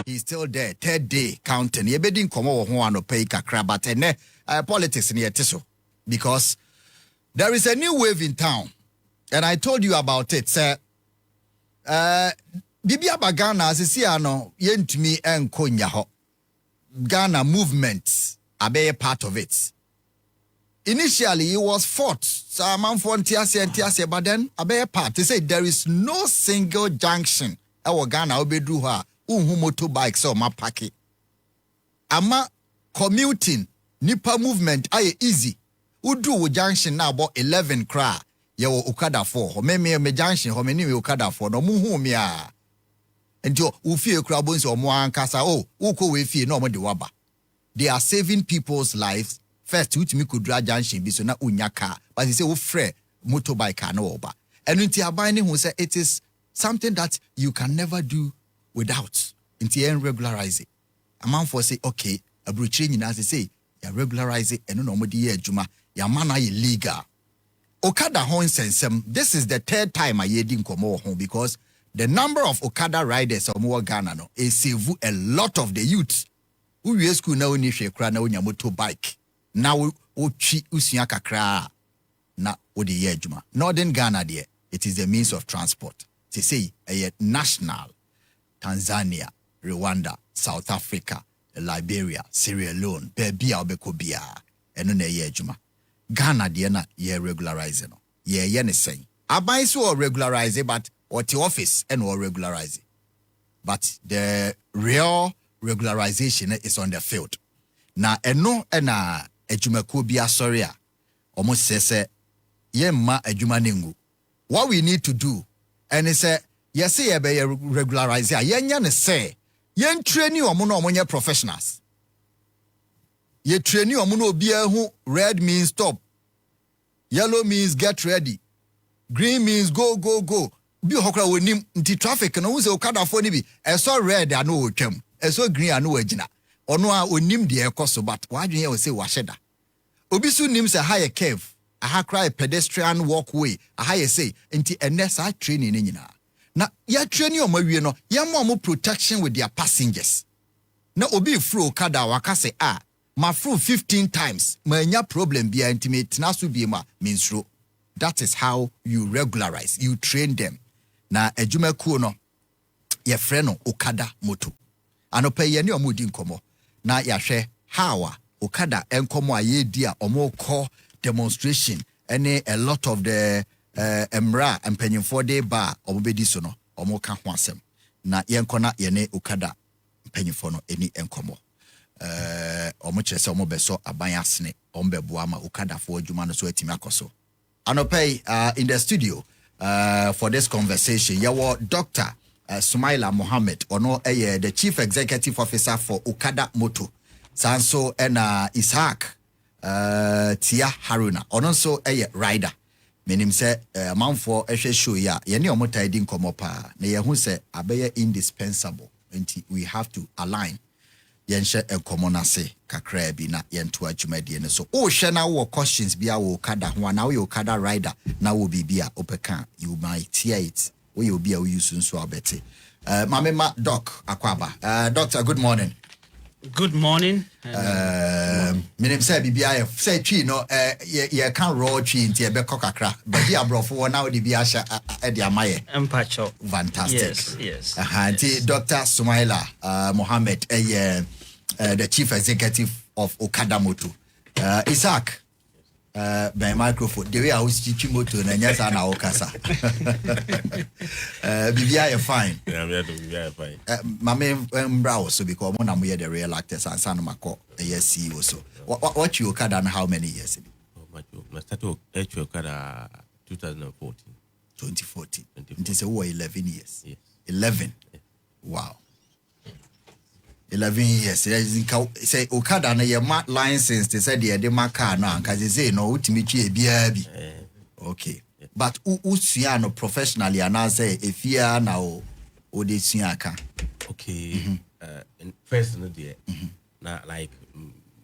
He's still there, third day counting. Ye bedin komo ho ano pay kakra, but politics near tiso. Because there is a new wave in town. And I told you about it, sir. Bibia Bagana, as you ano, yentumi enko nyaho. Ghana movement, a part of it. Initially, it was fought. So I'm for Tiase, but then a part. They say there is no single junction. Our Ghana obedruha motorbikes or mapaki. Ama commuting nipa movement aye easy. Udu junction now about 11 kra. Yawo Okada 4. Me junction ho many Okada 4. No muhu mia. Njo ufie krabons or moankasa uko we fie no mo de waba. They are saving people's lives. First which me could drag junction bi so na unyaka. But he say free motorbike no oba. And unti abani who say it is something that you can never do without. Unti regularize it. A man for say okay, a bruching as they say, ya regularize it and no mo di juma. Ya mana illegal. Okada hon sensem. This is the third time I heard him come home because the number of Okada riders of more Ghana no is save a lot of the youths who we school now ni shekra na unya motorbike now uchi usua kakra na odi yejuma. Northern Ghana there it is a means of transport. They say a national Tanzania, Rwanda, South Africa, Liberia, Sierra Leone, Bebia obekobia eno na yejuma. Ghana there na ye regularize no. Ye ne say. Abai so regularize but or the office and or regularize it. But the real regularization is on the field. Na eno ena ejumako bia sorry a almost say yemma ejuma ningu. What we need to do and is say yes ye be regularize a yenya ne say yen train omo na omo nye professionals. Ye train omo na obi hu red means stop. Yellow means get ready. Green means go. Bi hokra wonim nti traffic no wuse Okada fo ni bi eso red ano otwam eso green ano agina ono a onim de ekoso but wadwen ye say waheda obi su nim say high curve aha cry pedestrian walkway aha ye say nti ene sa training ni nyina na ya training o mawie no ya mo protection with their passengers na obi fro Okada waka say ma fro 15 times ma nya problem bia intimate na so bi ma minsro. That is how you regularize, you train them. Na ejuma kuo no ye frɛ no Okada Motto. Anopa ye ne omudi nkomo. Na ya hwɛ how Okada enkomo aye di a omo call demonstration any a lot of the emra mpanyimfo de ba omo bedi so no omo ka ho asɛm. Na ye nkona ye ne Okada mpanyimfo no eni enkomo. Omo kyerɛ sɛ omo beso aban asene omo beboa ma Okada fo adwuma no so atimi akoso. Anope in the studio for this conversation, yawo Dr. Sumaila Mohammed, ono the Chief Executive Officer for Okada Motto. Sanso and Isaac Tia Haruna, ono so rider. Meaning say man for show ya yeni omota idin komopa. Ne yehu se abeye indispensable. We have to align. Yenshe enkomonase kakra bi na yentu adwumadi ne so o hwe na wo questions bia wo Okada ho na wo Okada rider na wo bibia opeka you might hear it we obi a we use nso abete mamema doc akwaba doctor good morning. Good morning. Menim say bibia say twi no ye can raw twi nti e be kokakra but dia brofo na wo de bia sha e de amaye Empacho. Fantastic. Yes. Nti Dr. Sumaila Mohammed the Chief Executive of Okada Motto. Isaac by microphone the way I was teaching motor na nyasa na okasa. Bibia fine. Yeah, we are fine. Mame mbra so because mo na mo the real actors and san mako CEO so. What you Okada and how many years ago? I started Okada 2014. 2014. It is 11 years. Yes. 11. Yes. Wow. 11 years. Say Okada na your license they said the car now cuz say no utimi twa bia bi. Okay. Yeah. But usua no professionally and say efia na o de sua ka. Okay. First no there. Na like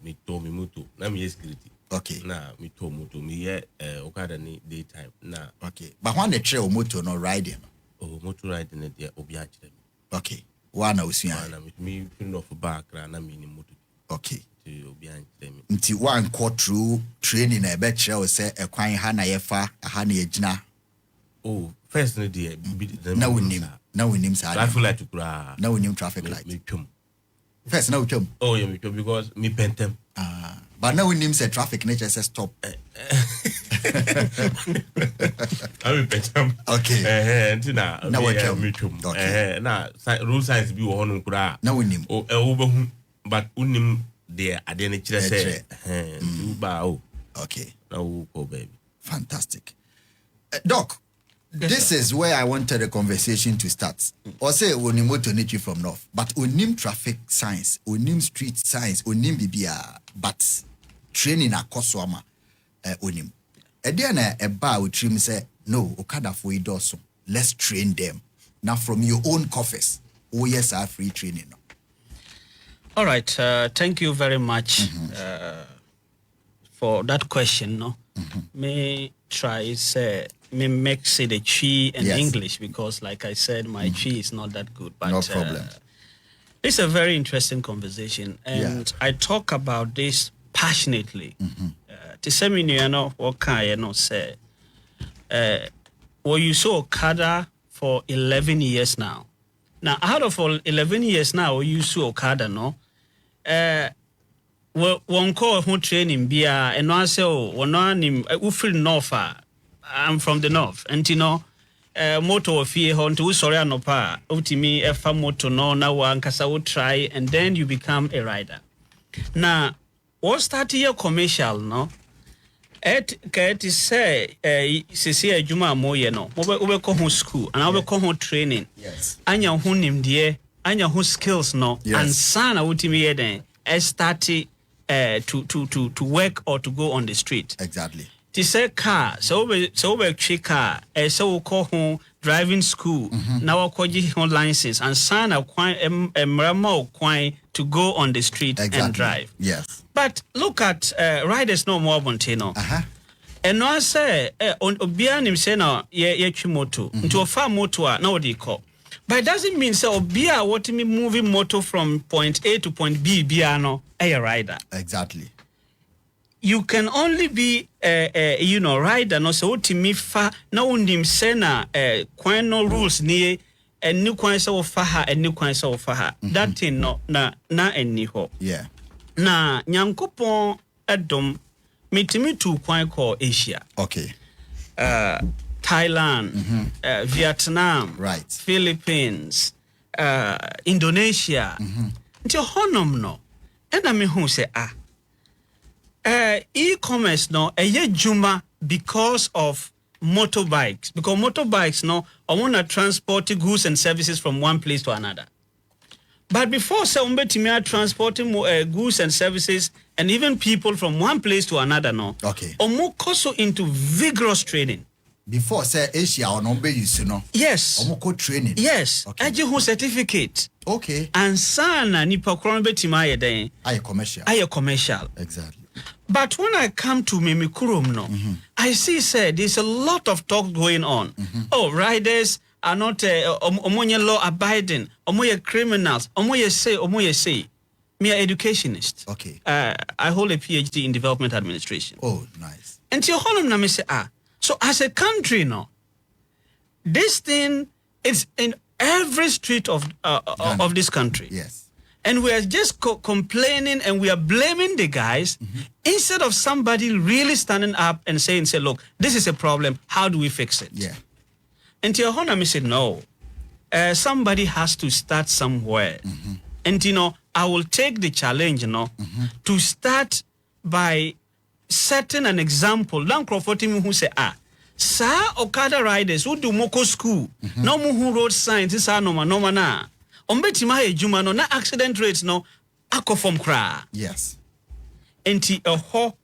me to me moto na me security. Okay. Na me to moto me Okada ni daytime na. Okay. But when the trail moto no riding. Oh motor riding there obi a kire me. Okay. One usua. Me pin off back na me ni moto. Okay. To obi an tell me. Nti one call through training e be kire o say ekwan ha na yefa ha na yegina. Oh, first no dey Na wonim sa. Traffic light kura. Na wonim traffic light. Me twom. First na wonim. Oh, yeah, me twom because me pentem. But now wonim say traffic nature say stop. I me pentem. Okay. Ntina. Na wonim. Me twom. Okay. Na road signs bi wo hono kura. Na wonim. Oh, wo behu but unim there ade ne kire say. Ba o. Okay. Na wo ko baby. Fantastic. Doc, yes, this sir. Is where I wanted the conversation to start. Or say onim motor nichi from north, but onim traffic signs, onim street signs, onim bibia, but training akoswama onim. Ediana eba utrim say no Okada for idoso. Let's train them. Now from your own coffers. Oh yes, I free training. No. All right. Thank you very much for that question. No, me try say. Me mix it a chi and English because, like I said, my chi is not that good. But no problem. It's a very interesting conversation, and I talk about this passionately. To say me, you know, what can you know say? Well, you saw Okada for 11 years now. Now, out of all 11 years now, you saw Okada, no? Well, one call who training beer and I say, oh, one on him, we feel north. I'm from the north, and you know, motor of fear to sorry anopa. Ultimi efa motor no na one kasa will try, and then you become a rider. Now, what start your commercial no? Et kati say sisi ejuma moye no. Ube ko home school, and ube ko home training. Yes. Anya hunim die, anya hu skills no. Yes. And sana ultimi eden start to work or to go on the street. Exactly. Ti say car, so we car, so we call home driving school. Now we call home license and sign a quine to go on the street and drive. Yes. But look at riders no more Montano. And no I say on Obianim say no ye moto into a farm motor now what do you call? But it doesn't mean so Obia what me moving motor from point A to point B biano a rider. Exactly. You can only be rider no so timi fa na undim sena kwan no rules ni and new kwan so fa ha and new kwan so fa ha that thing no na enni ho yeah na nyankopon edom mitimi tu kwan call Asia okay Thailand Vietnam right Philippines Indonesia nti honom no ena me hu say e-commerce no juma because of motorbikes because motorbikes no I want to transport goods and services from one place to another. But before say umbetimi transporting goods and services and even people from one place to another no. Okay. Omo also into vigorous training. Before say Asia or no be you know. Yes. Omo training. Yes. Okay. Aje who certificate. Okay. And sana nipa kron betimi aye den. Aye commercial. Aye commercial. Exactly. But when I come to Mimikurum, no, I see, there's a lot of talk going on. Oh, riders are not omoye law abiding, omoye criminals, omoye say. Me an educationist. Okay. I hold a PhD in development administration. Oh, nice. And to your na me say, so as a country, no, this thing is in every street of this country. Yes. And we are just complaining and we are blaming the guys instead of somebody really standing up and saying, look, this is a problem. How do we fix it? Yeah. And to your honor, me said, no. Somebody has to start somewhere. And, I will take the challenge, to start by setting an example. Lang Crawford who say, sa Okada riders who do Moko school, no who road signs, this no na. Ombetima ejuma no na accident rates no akofom kra. Yes. Enti ho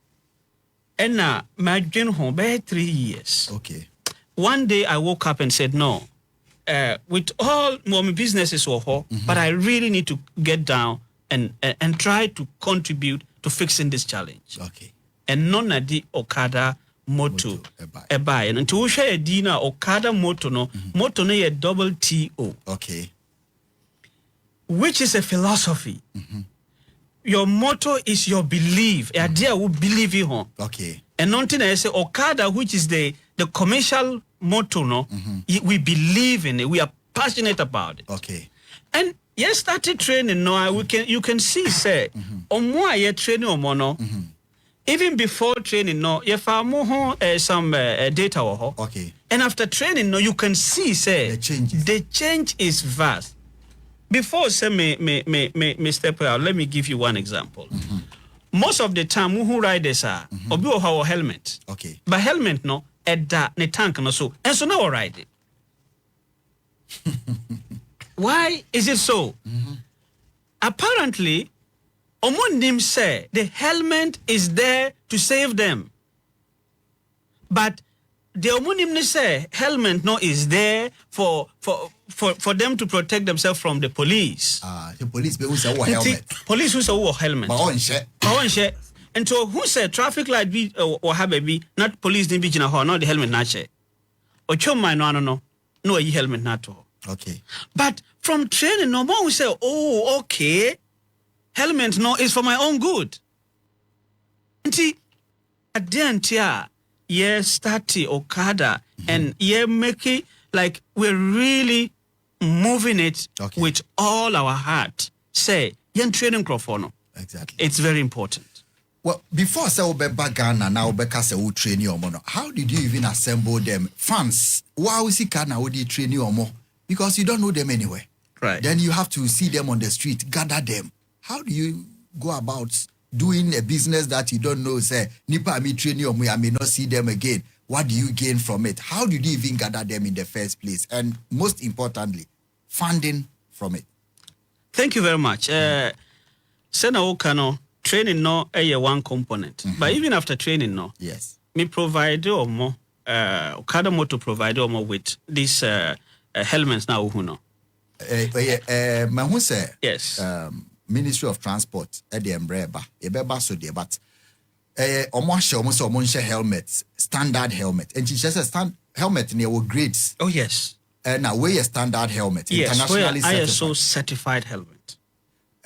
ena madwen ho be 3 years. Okay. One day I woke up and said no. With all my businesses but I really need to get down and try to contribute to fixing this challenge. Okay. And none of the Okada Motto ebai. And to share dina Okada Motto no Motto no ye double TO. Okay. which is a philosophy. Your motto is your belief. Idea will believe you. Okay. And nothing I say Okada, which is the commercial motto, no, we believe in it. We are passionate about it. Okay. And yes, started training. No, you can see say, more ye training or mono. Even before training, no, you found more some data. Okay. And after training, no, you can see say the change is vast. Before say me step out, let me give you one example. Most of the time, who riders are obi or helmet. Okay. But helmet no, at that ne tank no so, and so now I ride it. Why is it so? Apparently, Omonim say the helmet is there to save them. But the Omonim say helmet no is there for them to protect themselves from the police. The police who say helmet. Police who say helmet. But and so who say traffic light be or have be not police didn't be jina not the helmet na che. Or choma no ye helmet na to. Okay. But from training, no one will say, oh, okay, helmet no is for my own good. Adentia, yeah, starty Okada, and yeah, make it like we're really moving it with all our heart. Say, yen training crofono. Exactly. It's very important. Well, before say Obeba Ghana, now Obeka say who train you or how did you even assemble them? Fans, why we see Ghana would train you or more? Because you don't know them anywhere. Right. Then you have to see them on the street, gather them. How do you go about doing a business that you don't know? Say, Nipa me train you, I may not see them again. What do you gain from it? How did you even gather them in the first place? And most importantly, funding from it. Thank you very much. Sena Okano, training no one component. But even after training no, yes, me provide or more Okada Motto provide or more with these helmets now who know. Yes. Ministry of Transport at the Embreba, Ebeba so dear, but almost helmets, standard helmet. And she says helmet near grades. Oh, yes. And now wear a standard helmet, yes, internationally certified. ISO certified helmet.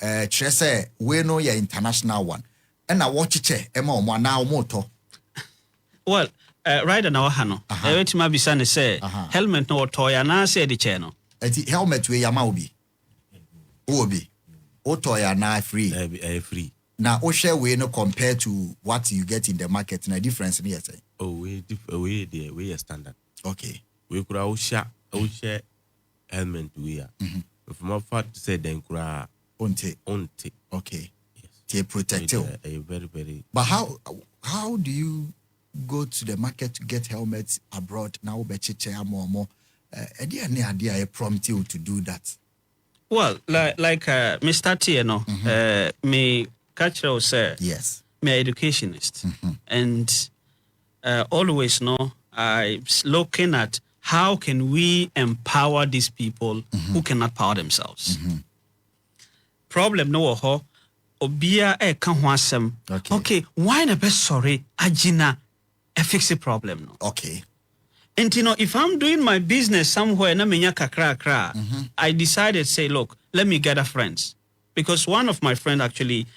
Trese, we know your international one. And now watch it, Emma, now motor. Well, right now, Hano, I wait my son say, helmet no toy, and I say the channel. The helmet we Yamaubi. Obi. Otoya na free. Free. Now, Osha we no compare to what you get in the market. No difference in here. Oh, we are standard. Okay. We could Osha helmet we are. From my fact say then kura onte. Okay. Yes. They protect you. Very, very. But how do you go to the market to get helmets abroad? Now bechiche more. Any idea prompt you to do that? Well, like Mr. T, you know, me cultural say yes, me educationist, and always know I'm looking at how can we empower these people who cannot power themselves. Problem no ho obia e kan ho asem. Okay, why na be sorry agina a fix the problem no. Okay. And you know, if I'm doing my business somewhere, I decided, say, look, let me gather friends. Because one of my friends actually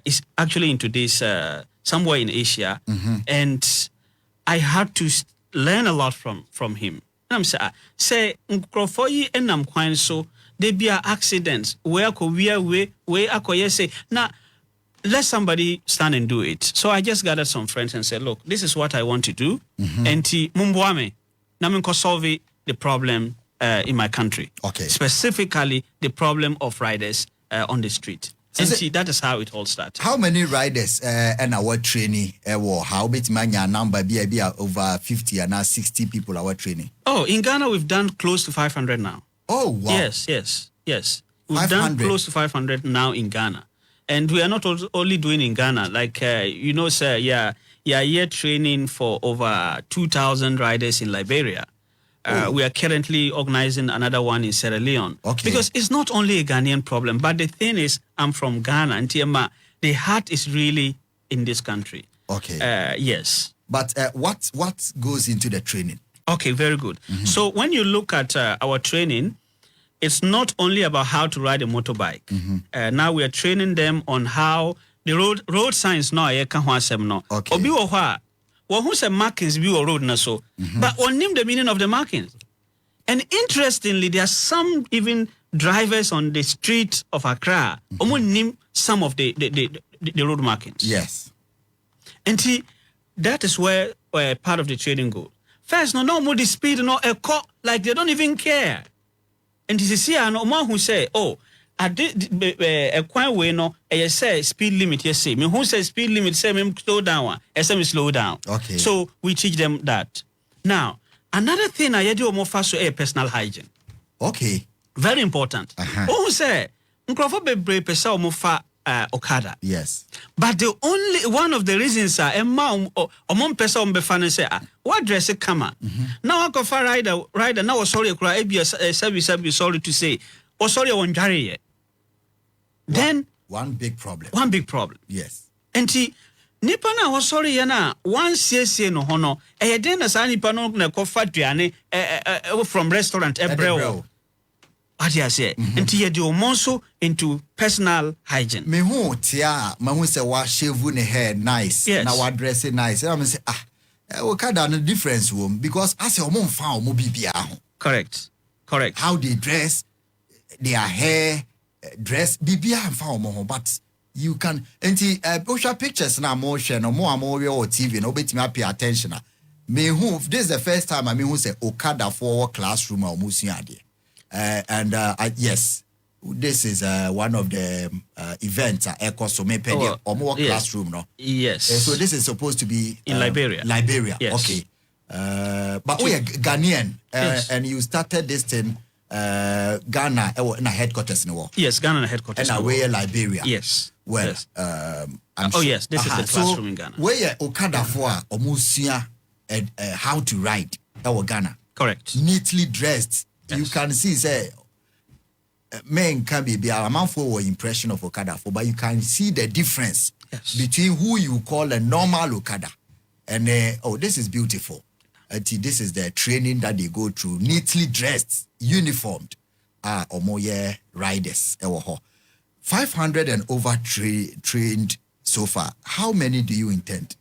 is actually into this somewhere in Asia. And I had to learn a lot from him. And I'm saying, so there be accidents where I say, now let somebody stand and do it. So I just gathered some friends and said, look, this is what I want to do. And mumbuame. Namin ko solve the problem in my country. Okay. Specifically, the problem of riders on the street. And see, that is how it all started. How many riders and our training how bit manya number be over 50 and now 60 people our training? Oh, in Ghana we've done close to 500 now. Oh wow. Yes. We've 500. Done close to 500 now in Ghana. And we are not only doing in Ghana, like sir, here training for over 2,000 riders in Liberia. We are currently organizing another one in Sierra Leone. Okay. Because it's not only a Ghanaian problem, but the thing is, I'm from Ghana, and the heart is really in this country. Okay. Yes. But what goes into the training? Okay, very good. So when you look at our training, it's not only about how to ride a motorbike. Now we are training them on how the road signs now. Okay. Obi oha, who say markings be road na so, but on name the meaning of the markings. And interestingly, there are some even drivers on the street of Accra. Name some of the road markings. Yes. And that is where part of the training goes. First, no more the speed, no a cop, like they don't even care. And this is here, no one who say, oh, I did a quiet way, no, I say speed limit, yes, say, me who says speed limit, say, me slow down, I say, me slow down. Okay. So we teach them that. Now, another thing I do more fast to personal hygiene. Okay. Very important. Who say, Nkrofo be brave person mo fa Okada. Yes. But the only one of the reasons are among person be fan say what dress it come now I go for rider now sorry cry be service sorry to say or sorry on jare then one big problem. Yes. And nipa na was sorry na one CC no hono e den na sa nipa no na ko fa duane from restaurant ebreo. What do you say? And you do also into personal hygiene. Me who tia, me who say wa shave ne hair nice, yes. na wa dress nice. And I say Okada no difference wom because as a mom found mo bibia ho. Correct. How they dress, their hair, dress bibia found mo, but you can social pictures na mo share no more or TV no bet me pay attention. Me who this is the first time I mean who say Okada for classroom or musia. Yes, this is one of the events at Ecosomepedia or more classroom, no? Yes. So this is supposed to be in Liberia. Yes. Okay. But we are Ghanaian, yes. And you started this thing Ghana in a headquarters in the world. Yes, Ghana in a headquarters. And away Liberia. Yes. Well, yes. I'm sure. Yes, this is the classroom in Ghana. Where Okada for Omusia and how to ride our Ghana. Correct. Neatly dressed. Yes. You can see, say, men can be a man for impression of Okada for, but you can see the difference between who you call a normal Okada and this is beautiful. This is the training that they go through, neatly dressed, uniformed, or more riders. 500 and over trained so far. How many do you intend?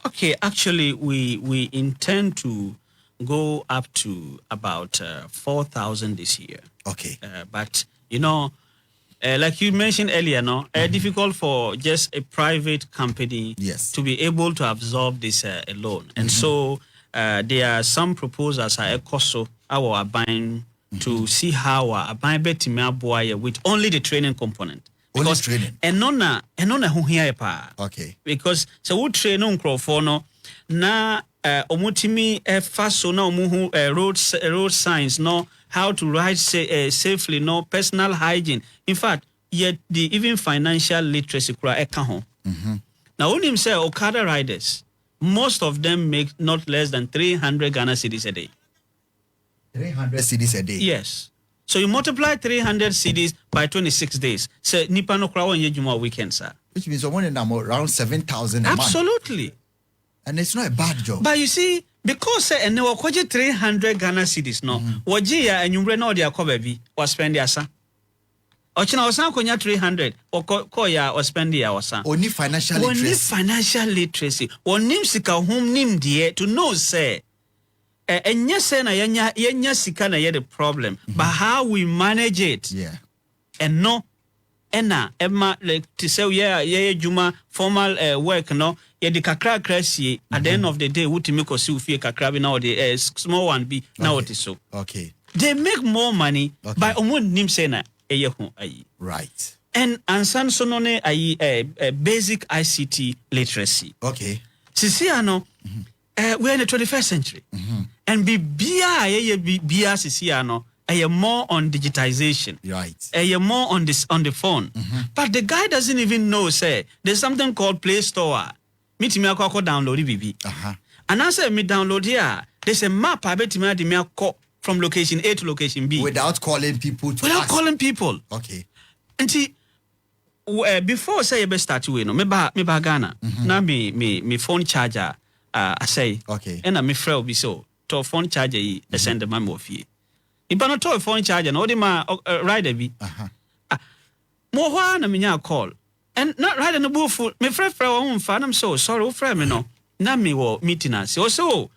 Okay, actually, we intend to go up to about 4,000 this year. Okay. But, like you mentioned earlier, difficult for just a private company to be able to absorb this alone. And so there are some proposals are also our buying to see how our buying with only the training component. Because training. And nona who here pa. Okay. Because so we train on Crawford na omutimi faso na omuhu road signs no how to ride safely no personal hygiene. In fact, yet the even financial literacy kura eka ho. Now when him say Okada riders, most of them make not less than 300 Ghana cedis a day. 300 cedis a day. Yes. So you multiply 300 cedis by 26 days. So nipa no kura wonye juma weekend sir. Which means someone in around 7,000 a month. Absolutely. And it's not a bad job. But you see, because and we kwaje 300 Ghana cedis no, waji ya enyumre na odi akọ baby, was spend ya sa. Ochina wasan konya 300, ko ya was spend ya wasa. Only financial literacy. Only financial literacy. Onim sika home nim die to know say enya say na yenya sika na ye the problem, but how we manage it. Yeah. And no ena emma like to say yeah juma formal work no ye the kakra krasi at the end of the day wuti make us feel kakra bi now the small one be now it is so. Okay. They make more money by omo nim say na eye ho ayi. Right. And ansan so no ne ayi basic ICT literacy. Okay. Sisi ano we're in the 21st century. And be bia sisi ano more on digitization. Right. More on the phone. But the guy doesn't even know, say, there's something called Play Store. Me to me download it, and I say me download here. There's a map I bet me from location A to location B. Without calling people to Without ask. calling people. Okay. And see, before say you best start me ba Ghana. Now me phone charger I say. Okay. And me friend be so to phone charger send the memo of you. Iba no to phone charger no de ma rider bi. Mo hwa na menya call. And not rider no bufu. Me frɛ wo mfa na so sorry wo frɛ me no. Na me wo meeting ase. O so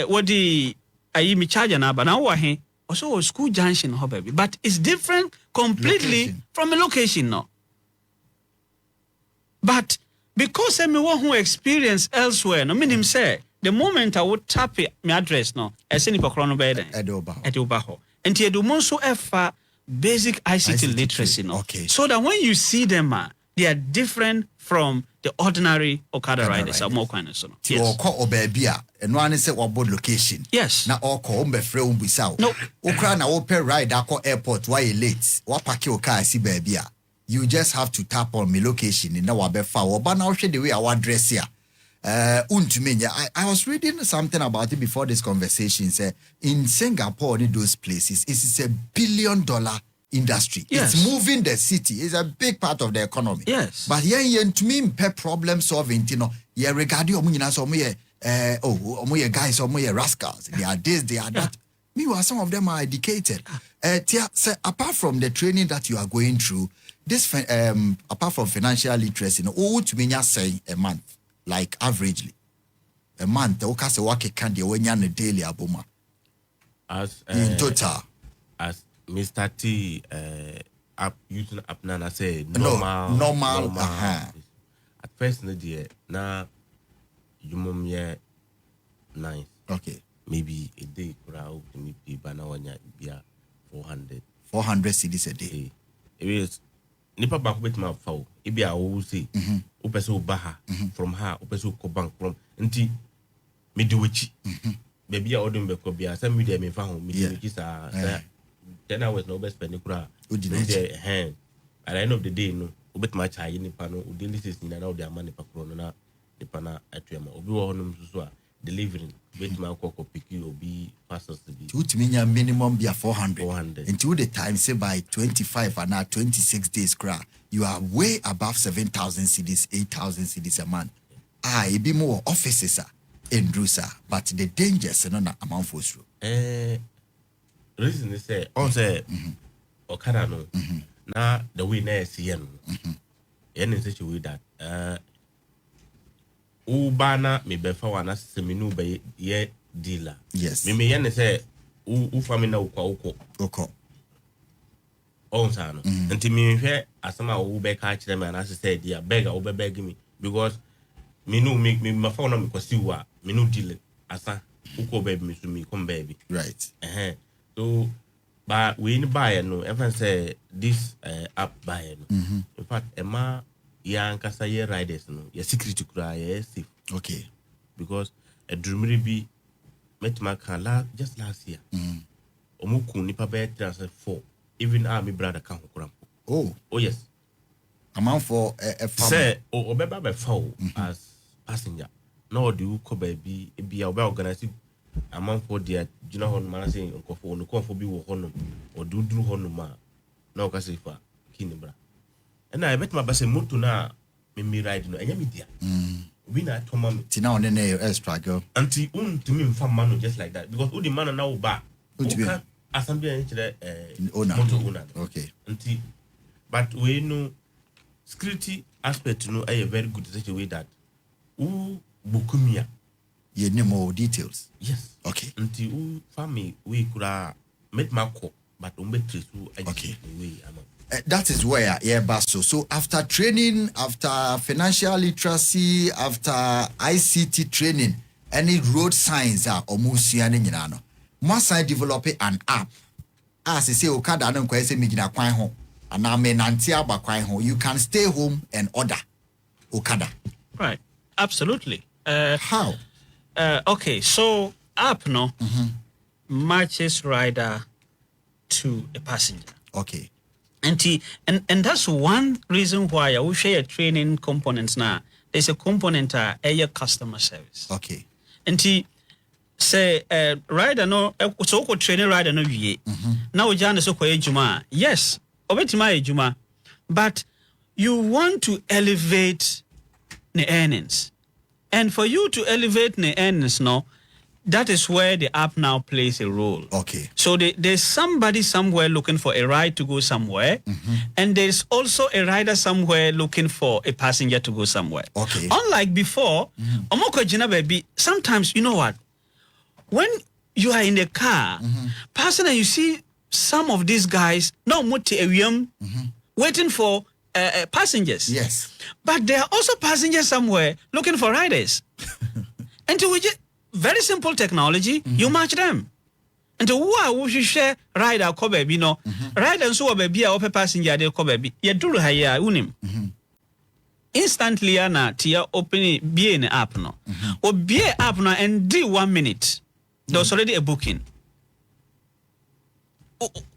what the ayi me charger na ba na wo he. O so school junction ho baby. But it's different completely from a location no. But because me who experience elsewhere, no mean him say the moment I would tap it, my address no, I send it for no bed. Edobaho. And you do so ever basic ICT literacy no. Okay. So that when you see them, they are different from the ordinary Okada riders. Are more kind of so. Yes. Or obebia and one is a board location. Yes. Now all call free umbisao. No. Ukraina open ride ako airport why you late. What pack your car see babia. You just have to tap on my location in our befa. But now the way our address here. I was reading something about it before this conversation. Say in Singapore, in those places, it's a $1 billion industry. Yes. It's moving the city. It's a big part of the economy. Yes. But here, to me, problem solving. You know, yeah, regarding guys, rascals. They are this, they are that. Meanwhile, some of them are educated. So apart from the training that you are going through, this apart from financial literacy, to me, say a month, like averagely, a month. Okay, so what can you when you're daily aboma? As in total, as Mr. T, up using up now, I say normal. At first, no dear, now you mum yeah nice. Okay. Maybe a day crowd to me be banana be 400 cedis a day. It is nipa back with my foul. It be a who say, Upeso Baha from her, Upeso Bank from Nti Miduichi. Baby, I wouldn't be cobia. Some media may found me. 10 hours no best spending crowd. At the end of the day, no, ubet my child in the panel, udilisis in and out their money per corona, the pana at Yama, Obi Honum delivering. Wait, my cocoa pick you or be passes to be. To me, minimum be a 400. Until the time, say by 25 and now 26 days, you are way above 7,000 cedis, 8,000 cedis a month. It be more offices in Drusa, but the dangers are not amount for through. Reason is say, say, Okada no. Now the winner is yen. In such a way that Ubana me befa wana seminu be ye dealer. Yes. Me yen say famina uko. Onsano. Until me here asama ube catch them and as I said, yeah, beggar ube beg me because me no make me my phone me kwasiwa me no dealing asa uko baby me to me come baby. Right. So but we in buy no everyone say this app buy no. In fact Emma ya nkasa ye riders no ya security kura ya safe. Okay. Because a dreamery be met my car just last year. Omuku nipa be transfer 4. Even my brother can kura. Oh yes. Amount for a say obeba be 4 as passenger. No do ko baby e be organize amount for the hon man say nkofo no konfo bi wo hono o duduru hono ma na o ka say fa kini bra. And I bet my best moto na me ride no enya media. We na to mama. Tina on the struggle. Anti to me from man just like that because all the man now ba. Assembly moto owner. Okay. Anti but we know security aspect no a very good such a way that bukumia. You need more details. Yes. Okay. Anti family we could make my call but trace okay. Way that is where so after training, after financial literacy, after ICT training, any road signs are almost must I develop an app as I say Okada and you can stay home and order Okada. Right. Absolutely. How? Okay, so app matches rider to a passenger. Okay. And that's one reason why I will share training components now. There's a component a customer service. Okay. And say rider no so ko training rider no wie. Now we jana so ko ejuma. Yes, obetima ejuma. But you want to elevate the earnings. And for you to elevate the earnings no, that is where the app now plays a role. Okay. So there's somebody somewhere looking for a ride to go somewhere, and there's also a rider somewhere looking for a passenger to go somewhere. Okay. Unlike before, sometimes, you know what? When you are in the car, passing and you see some of these guys, waiting for passengers. Yes. But there are also passengers somewhere looking for riders. And to which very simple technology, you match them. And to who should share rider ko baby no. Rider so baby a passenger de ko baby. Ye duru ha ya unim. Instantly na tia open be in app no. O be app no and do 1 minute. There's already a booking.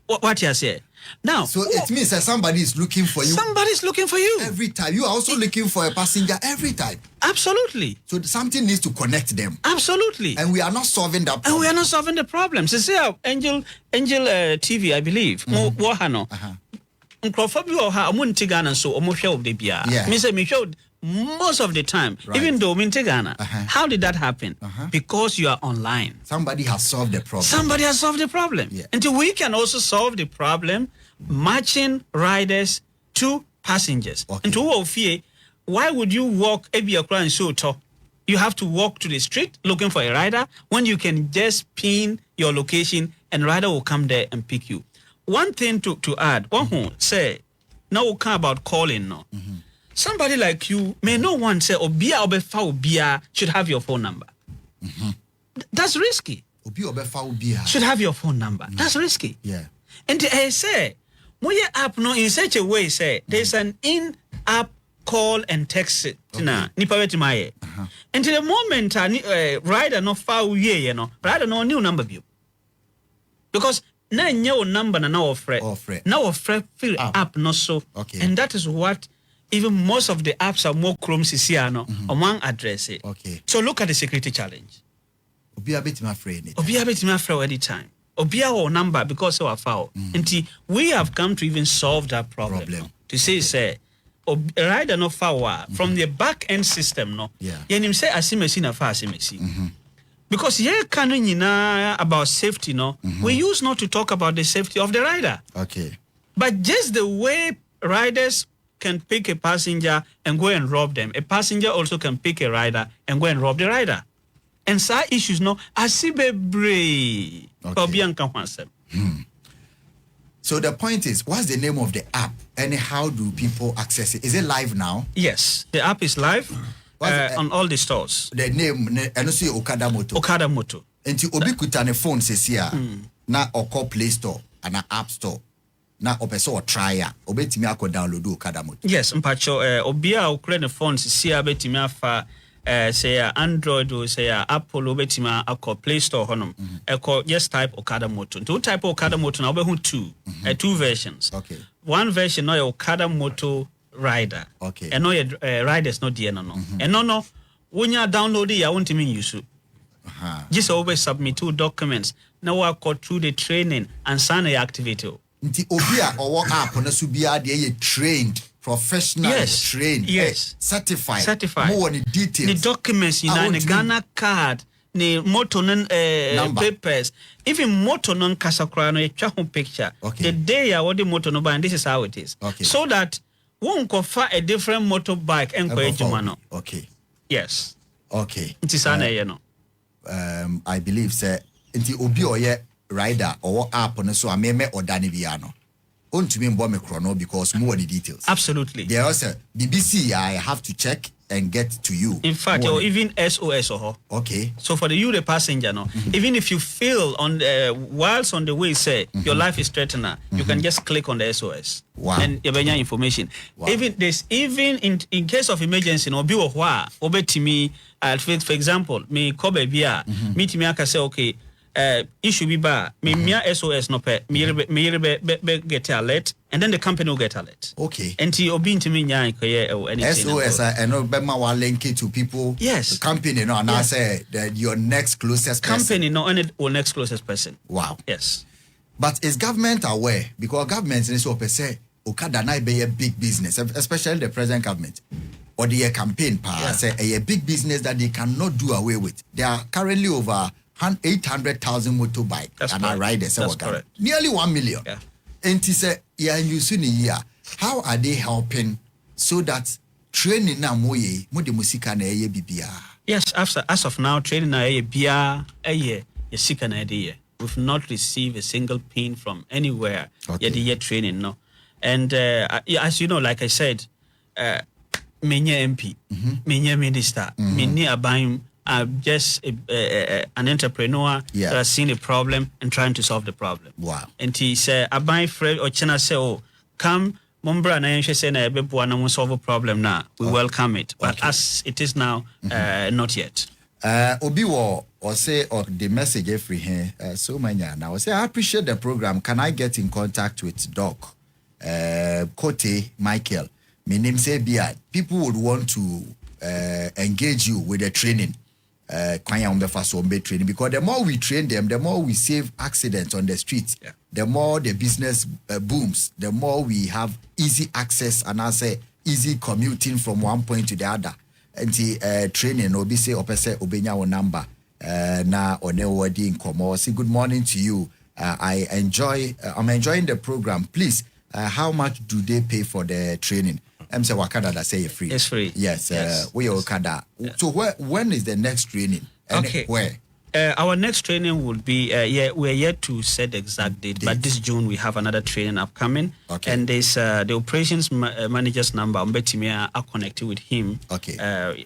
What you say? Now, so it means that somebody is looking for you. Somebody's looking for you every time. You are also looking for a passenger every time. Absolutely. So something needs to connect them. Absolutely. And we are not solving that problem. And we are not solving the problem. So say Angel TV, I believe. Wahano. Nkrofabi or ha amunti Ghana so omo hwe of the bia. Me say me showed most of the time, even though in Ghana. How did that happen? Because you are online. Somebody has solved the problem. Somebody has solved the problem. Yeah. And we can also solve the problem matching riders to passengers. Okay. And to fear, why would you walk and so top? You have to walk to the street looking for a rider when you can just pin your location and rider will come there and pick you. One thing to add, one who say, now we care about calling no. Somebody like you may no one say Obia Obefa should have your phone number. That's risky. Should have your phone number. That's risky. Yeah. And I say, when your app no in such a way say there's an in-app call and text na nipa weti maye. And to the moment rider no foul ye no rider no new number view. Because na your number na now offer. Now offer fill app no so. Okay. And that is what even most of the apps are more Chrome CCR among address it. Okay. So look at the security challenge. Obia beti my friend. Obia beti my friend anytime. Obia or number because of our foul. And we have come to even solve that problem. To say rider no foul from the back end system no. Yeah. Yenim say asimesi na fa asimesi. Because here can about safety no. We use not to talk about the safety of the rider. Okay. But just the way riders can pick a passenger and go and rob them. A passenger also can pick a rider and go and rob the rider. And side issues no asibebre. So the point is, what's the name of the app and how do people access it? Is it live now? Yes, the app is live on all the stores. The name and also Okada Motto. Okada Motto. And to Obi phone says here na Oko Play Store and an App Store. Na opeso trya obetimi akọ download Okada Motto. Yes, mpacho obia okre ne phone si abetimi afa say Android or say Apple obetimi akọ Play Store honom. Just type Okada Motto. To type Okada Motto na obehu two versions. Okay. One version no Okada Motto Rider. Okay. And no riders no die no. And no when you download it, I won't even use it. Just always submit 2 documents. Now I go through the training and sign the activate. Nti obia or app on subia de trained, professional, trained, certified. More on the details. The documents in the Ghana card, the motor papers, even motor non kasakra no a picture. Okay. The day I want the motor no and this is how it is. Okay. So that one can find a different motorbike and go. Okay. Yes. Okay. It is I believe say nti obi oye rider or app on so ameme or daniviano. On to me me chrono because more the details. Absolutely. There also BBC I have to check and get to you. In fact, or even SOS or okay. So for the passenger no, even if you feel on whilst on the way say your life is threatened, you can just click on the SOS. Wow. And you have information. Wow. Even in case of emergency no be obetimi for example, me kobe bia meet me aka say okay issue be ba me SOS no pe me get alert and then the company will get alert. Okay. And obi ntimi nya or anything. SOS and no be ma link it to people. Yes. The company no and I say that your next closest company no and or next closest person. Wow. Yes. But is government aware? Because government in so per se Okada na be a big business, especially the present government. Or the campaign say a big business that they cannot do away with. There are currently over 800,000 motorbike and I ride correct. Nearly 1 million. Yeah. And he said, yeah, you see here. How are they helping so that training na moye mo de musika na eye bibia? Yes, as of now, training na eye bia eye yesika na eye. We've not received a single pin from anywhere. Okay. Yet training no. And as you know, like I said, many MP, many minister, many abayim. I'm just an entrepreneur that has seen a problem and trying to solve the problem. Wow. And he said, "Abai Fred or China say, oh, come, Mumbra na yenshe say na ebebu na solve a problem now. We welcome it, but as it is now, not yet." Obi or say or the message every here so many now. Say I appreciate the program. Can I get in contact with Doc Kote Michael? My name say Bia. People would want to engage you with the training. Training because the more we train them, the more we save accidents on the streets. Yeah. The more the business booms, the more we have easy access and I say easy commuting from one point to the other. And the training obi say opese obenya wo number na one wodi nkomo. Say good morning to you. I'm enjoying the program. Please, how much do they pay for the training? Say Okada that say free. It's free. Yes. We Okada. Yeah. So when is the next training? And okay. Where? Our next training would be we're yet to set the exact date, but this June we have another training upcoming. Okay. And there's the operations manager's number. Mbetimia are connected with him. Okay.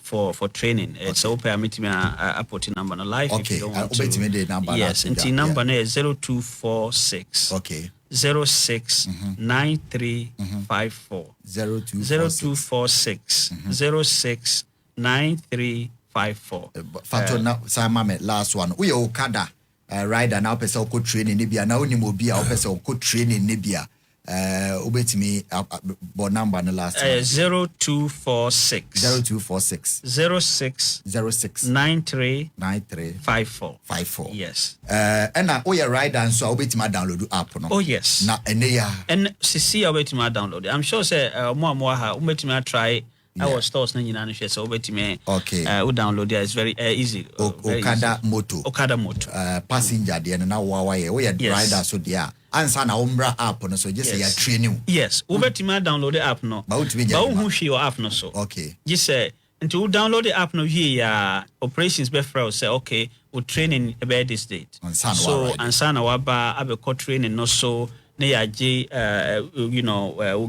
For training. Okay. So I put number on live. Okay. If you don't want to. The number. Yes. And the number is 0246. Okay. 069354 0246 069354. Fato na sama last one. We Okada rider now person ko training nibia na oni mo bia person ko training nibia obetimi bo number no last 0246 06 9354. Yes. And we rider so obetimi download app no. Oh yes. Na ene ya. And see obetimi download. I'm sure say more ha obetimi try our stores na nyina no hwe so obetimi we download it. It's very easy. Okada Motto. Okada Motto. Passenger there na wawaye we rider so there. Answer na umbra app no so just say you training. Yes. Obetimi download the app no. But who hwe your app no so. Okay. Just say until we download the app no here operations be for say okay we training about this date. So ansana waba abeko training no so ne yaje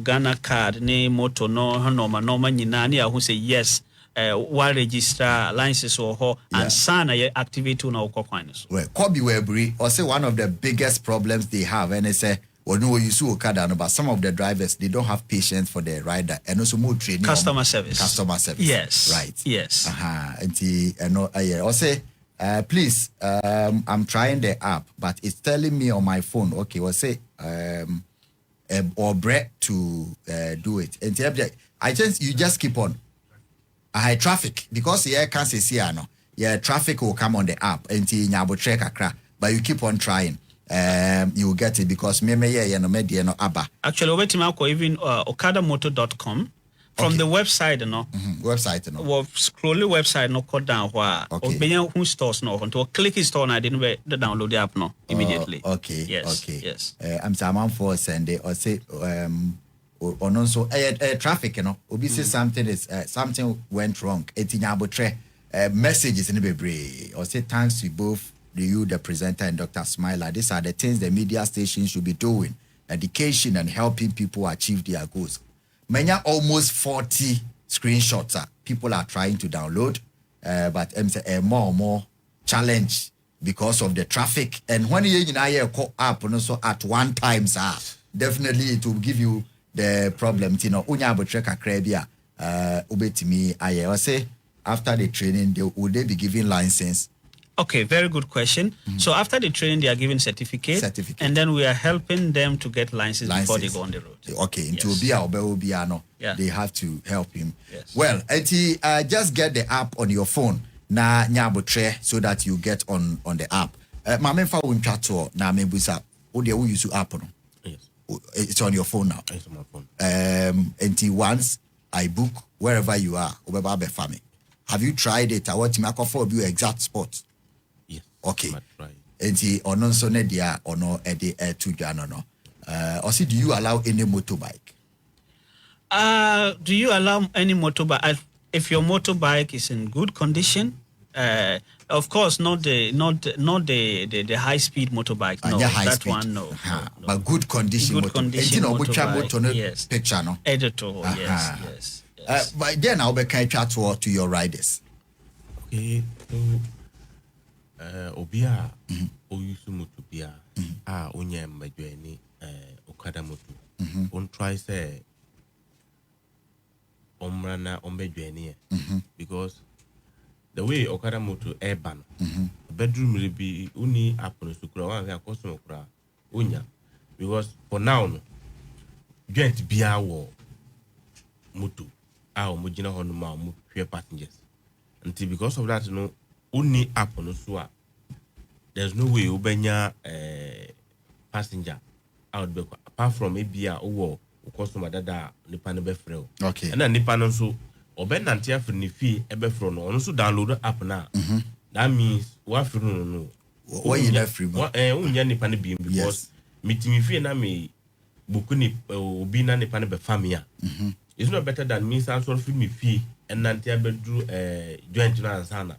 Ghana card ne moto no normal nyina ne ahu say yes wa register license or ho and sana ye activate na ukokwan so. Well, Kobe Webri or say one of the biggest problems they have and they say no you see Okada no but some of the drivers they don't have patience for the rider and also more training customer service. Yes. Right. Yes. Or say please, I'm trying the app, but it's telling me on my phone, okay, we'll say, or Brett to do it. And you just keep on. I traffic, because yeah, can't say, no, yeah, traffic will come on the app, and but you keep on trying. You will get it because actually, even OkadaMotor.com. From the website, website, Well, scroll the website, go down where. Okay. Who stores to click his store, and I didn't download the app immediately. Okay. Yes. Okay. Yes. I'm Saman for Sunday or say or also traffic. Obviously something went wrong. Messages in the break or say thanks to both you, the presenter, and Dr. Smiler. These are the things the media stations should be doing: education and helping people achieve their goals. Many almost 40 screenshots people are trying to download, but more and more challenge because of the traffic. And when you call app also at one time, definitely it will give you the problem. I say after the training, would they be giving license? Okay, very good question. So after the training, they are given certificate, and then we are helping them to get license before they go on the road. Okay, into they have to help him. Yes. Well, just get the app on your phone na nyabotre so that you get on the app. Mamemfa unchato na membusa. Ode we use app no. Yes. It's on your phone now. It's on my phone. Until once I book wherever you are, obeba be family. Have you tried it? I want to make for you exact spot. Yes. Okay. Right. Enti ono nso ne dia ono ede to dwa no. Also, do you allow any motorbike? Do you allow any motorbike? If your motorbike is in good condition, of course, not the high speed motorbike. No, high that speed. one no, no. But good condition. Good condition motorbike. Yes. Picture no. Editor. Yes. But then I'll be kind of to your riders. Okay. So, Obia, Oyusu Motobia, Onya Majweni, Okada Motto. On try say, Omrana Ombejweni, because the way Okada Motto urban, bedroom will be uni upon Sukra, and Cosmo Kra, Unya, because for now, joint Bia war Mutu, our Mujina Honoma, Mutua passengers. Until because of that, only up on Usua. There's no way Ubenya passenger out there apart from maybe a customer that Nipan Befrel. Okay. And then Nipan also Oben Nantia for Nifi Ebefron also download the app now. That means what for no. Why you not free? Unya Nipan beam because meeting me fee na me Bukuni Ubina Nipan Befamia. It's not better than me also free me fee and Nantia bedru joint and sana.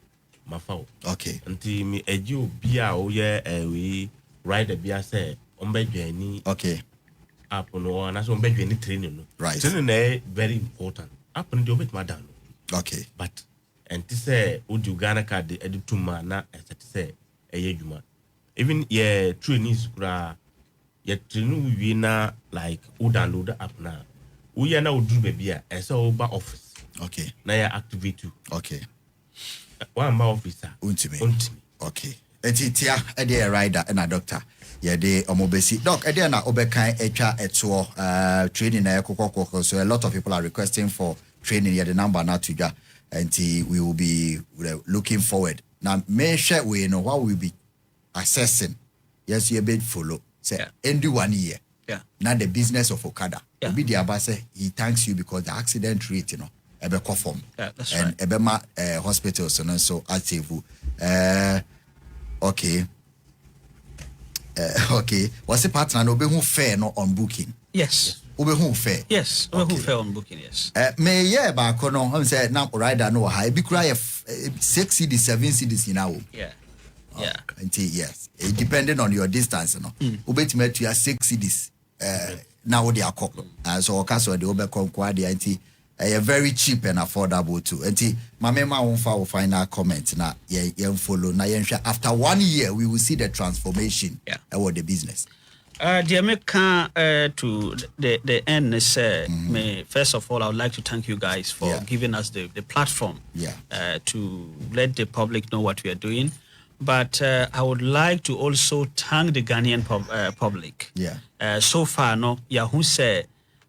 Mafao. Okay. Until me eju bia oye we ride bia say ombedweni. Okay. App no and so ombedweni training no. Right. Training very important. App no obet madam. Okay. But and to say udu Ghana card edituma na say eyeduma. Even ye trainees kura ye trainu we na like u download the app na. We na udu baby a esa oba office. Okay. Na ya activate you. Okay. One more officer. Untimi. Okay. Enti tia ede rider and a doctor. Yeah, de omobesi. Doc, ede na obekan etwa eto training na ekokoko. So a lot of people are requesting for training. Yeah, the number na tuja. Enti we will be looking forward. Now, make sure we know what we'll be assessing. Yes, you bit follow. Say end 1 year. Yeah. Now the business of Okada. Yeah. Obi Diaba say he thanks you because the accident rate, ebe conform. Yeah, that's and right. Ebema hospitals and so active. Okay. Okay. What's the partner no be who fair no on booking? Yes. Obe who fair? Yes. Okay. Who fell on booking? Yes. May yeah ba kono him say now rider no high be cry 6 CDs 7 CDs now. Yeah. Yeah. Until yes. Depending on your distance obetime to 6 CDs now they are cop. So okaso de obe konkwa de anti very cheap and affordable too. Enti mamema wonfa will final comment na ye follow na ye after 1 year we will see the transformation about the business. The American to the end is may first of all I would like to thank you guys for giving us the platform to let the public know what we are doing. But I would like to also thank the Ghanaian public. So far, no, Yahoo said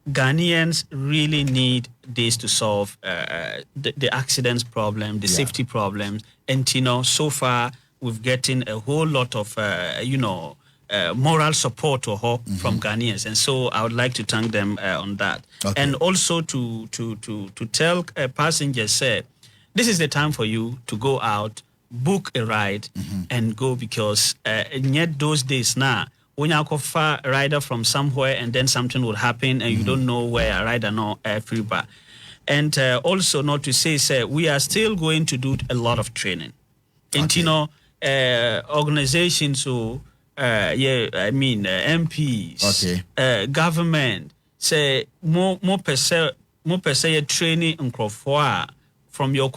Ghanaians really need this to solve the accidents problem, the safety problems, and so far we've gotten a whole lot of moral support from Ghanaians, and so I would like to thank them on that, and also to tell passengers, say this is the time for you to go out, book a ride, and go, because yet those days now. When you offer a rider from somewhere and then something will happen and you don't know where a rider no free bar. And also not to say we are still going to do a lot of training. And organizations who MPs, government say more per se training and from your